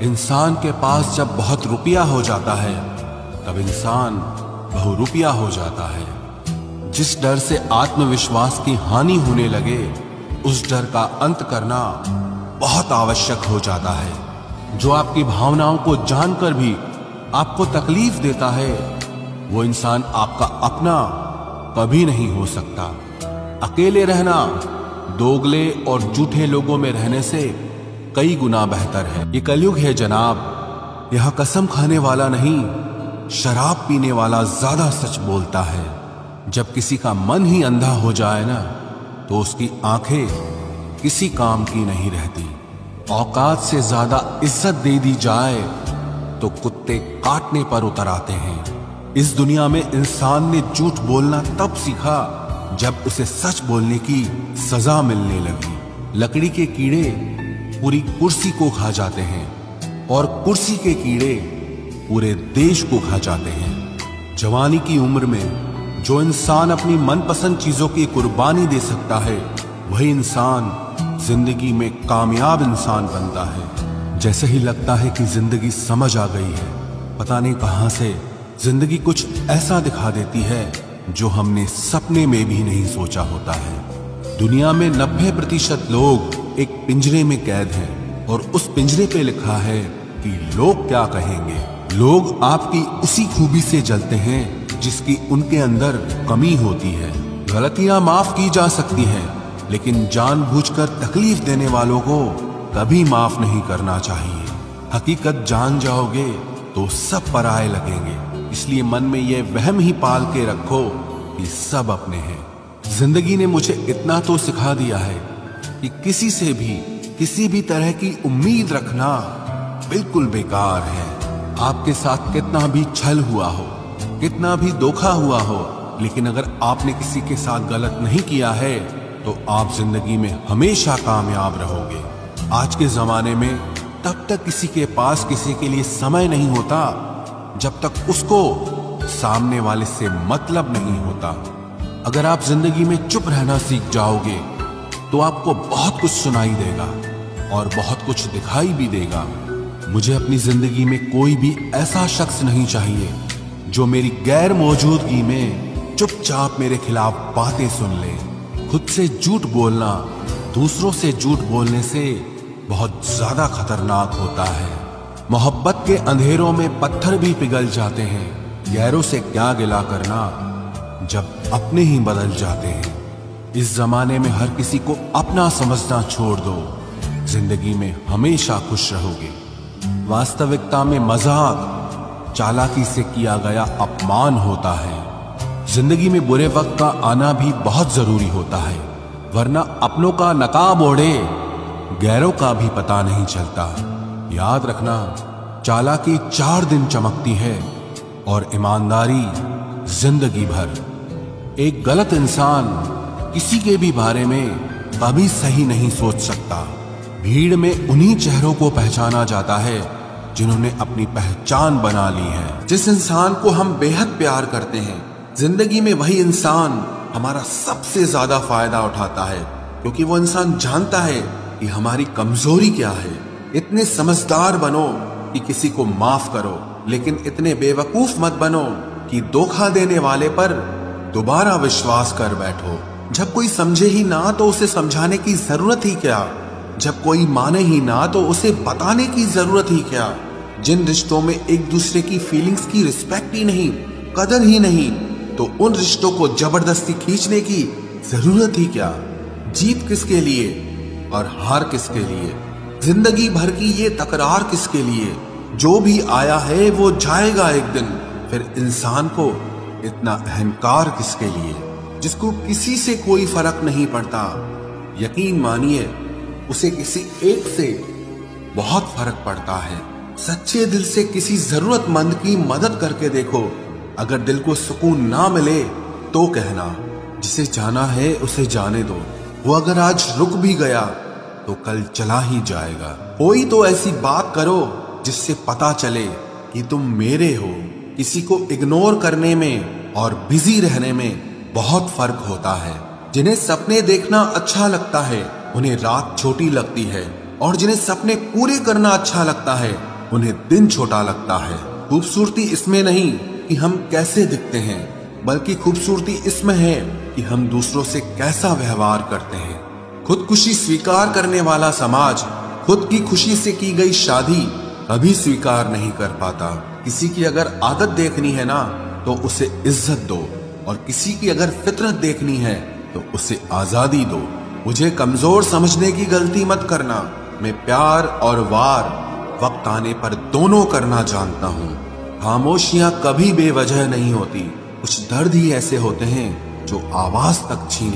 इंसान के पास जब बहुत रुपया हो जाता है तब इंसान बहुरुपया हो जाता है। जिस डर से आत्मविश्वास की हानि होने लगे उस डर का अंत करना बहुत आवश्यक हो जाता है। जो आपकी भावनाओं को जानकर भी आपको तकलीफ देता है वो इंसान आपका अपना कभी नहीं हो सकता। अकेले रहना दोगले और झूठे लोगों में रहने से कई गुना बेहतर है। ये कलयुग है जनाब, यह कसम खाने वाला नहीं शराब पीने वाला ज्यादा सच बोलता है। जब किसी का मन ही अंधा हो जाए ना तो उसकी आंखें किसी काम की नहीं रहती। औकात से ज्यादा इज्जत दे दी जाए तो कुत्ते काटने पर उतर आते हैं। इस दुनिया में इंसान ने झूठ बोलना तब सीखा जब उसे सच बोलने की सजा मिलने लगी। लकड़ी के कीड़े पूरी कुर्सी को खा जाते हैं और कुर्सी के कीड़े पूरे देश को खा जाते हैं। जवानी की उम्र में जो इंसान अपनी मनपसंद चीजों की कुर्बानी दे सकता है वही इंसान जिंदगी में कामयाब इंसान बनता है। जैसे ही लगता है कि जिंदगी समझ आ गई है, पता नहीं कहां से जिंदगी कुछ ऐसा दिखा देती है जो हमने सपने में भी नहीं सोचा होता है। दुनिया में 90% लोग एक पिंजरे में कैद हैं और उस पिंजरे पे लिखा है कि लोग क्या कहेंगे। लोग आपकी उसी खूबी से जलते हैं जिसकी उनके अंदर कमी होती है। गलतियां माफ की जा सकती हैं लेकिन जानबूझकर तकलीफ देने वालों को कभी माफ नहीं करना चाहिए। हकीकत जान जाओगे तो सब पराये लगेंगे, इसलिए मन में यह वहम ही पाल के रखो कि सब अपने हैं। जिंदगी ने मुझे इतना तो सिखा दिया है कि किसी से भी किसी भी तरह की उम्मीद रखना बिल्कुल बेकार है। आपके साथ कितना भी छल हुआ हो, कितना भी धोखा हुआ हो, लेकिन अगर आपने किसी के साथ गलत नहीं किया है तो आप जिंदगी में हमेशा कामयाब रहोगे। आज के जमाने में तब तक किसी के पास किसी के लिए समय नहीं होता जब तक उसको सामने वाले से मतलब नहीं होता। अगर आप जिंदगी में चुप रहना सीख जाओगे तो आपको बहुत कुछ सुनाई देगा और बहुत कुछ दिखाई भी देगा। मुझे अपनी जिंदगी में कोई भी ऐसा शख्स नहीं चाहिए जो मेरी गैर मौजूदगी में चुपचाप मेरे खिलाफ बातें सुन ले। खुद से झूठ बोलना दूसरों से झूठ बोलने से बहुत ज्यादा खतरनाक होता है। मोहब्बत के अंधेरों में पत्थर भी पिघल जाते हैं, गैरों से क्या गिला करना जब अपने ही बदल जाते हैं। इस जमाने में हर किसी को अपना समझना छोड़ दो, जिंदगी में हमेशा खुश रहोगे। वास्तविकता में मजाक चालाकी से किया गया अपमान होता है। जिंदगी में बुरे वक्त का आना भी बहुत जरूरी होता है, वरना अपनों का नकाब ओढ़े गैरों का भी पता नहीं चलता। याद रखना, चालाकी 4 दिन चमकती है और ईमानदारी जिंदगी भर। एक गलत इंसान किसी के भी बारे में कभी सही नहीं सोच सकता। भीड़ में उन्हीं चेहरों को पहचाना जाता है जिन्होंने अपनी पहचान बना ली है। जिस इंसान को हम बेहद प्यार करते हैं, जिंदगी में वही इंसान हमारा सबसे ज्यादा फायदा उठाता है, क्योंकि वो इंसान जानता है कि हमारी कमजोरी क्या है। इतने समझदार बनो कि किसी को माफ करो, लेकिन इतने बेवकूफ मत बनो कि धोखा देने वाले पर दोबारा विश्वास कर बैठो। जब कोई समझे ही ना तो उसे समझाने की जरूरत ही क्या। जब कोई माने ही ना तो उसे बताने की जरूरत ही क्या। जिन रिश्तों में एक दूसरे की फीलिंग्स की रिस्पेक्ट ही नहीं, कदर ही नहीं, तो उन रिश्तों को जबरदस्ती खींचने की जरूरत ही क्या। जीत किसके लिए और हार किसके लिए, जिंदगी भर की ये तकरार किसके लिए। जो भी आया है वो जाएगा एक दिन, फिर इंसान को इतना अहंकार किसके लिए, जिसको किसी से कोई फर्क नहीं पड़ता। यकीन मानिए उसे किसी एक से बहुत फर्क पड़ता है। सच्चे दिल से किसी जरूरतमंद की मदद करके देखो। अगर दिल को सुकून ना मिले तो कहना, जिसे जाना है उसे जाने दो। वो अगर आज रुक भी गया तो कल चला ही जाएगा। कोई तो ऐसी बात करो जिससे पता चले कि तुम मेरे हो। किसी को इग्नोर करने में और बिजी रहने में बहुत फर्क होता है। जिन्हें सपने देखना अच्छा लगता है उन्हें रात छोटी लगती है, और जिन्हें सपने पूरे करना अच्छा लगता है उन्हें दिन छोटा लगता है। खूबसूरती इसमें नहीं कि हम कैसे दिखते हैं, बल्कि खूबसूरती इसमें है कि हम दूसरों से कैसा व्यवहार करते हैं। खुदकुशी स्वीकार करने वाला समाज खुद की खुशी से की गई शादी कभी स्वीकार नहीं कर पाता। किसी की अगर आदत देखनी है ना तो उसे इज्जत दो, और किसी की अगर फितरत देखनी है तो उसे आजादी दो। मुझे कमजोर समझने की गलती मत करना। मैं प्यार और वार वक्त आने पर दोनों करना जानता हूँ। खामोशियां कभी बेवजह नहीं होती। कुछ दर्द ही ऐसे होते हैं जो आवाज तक छीन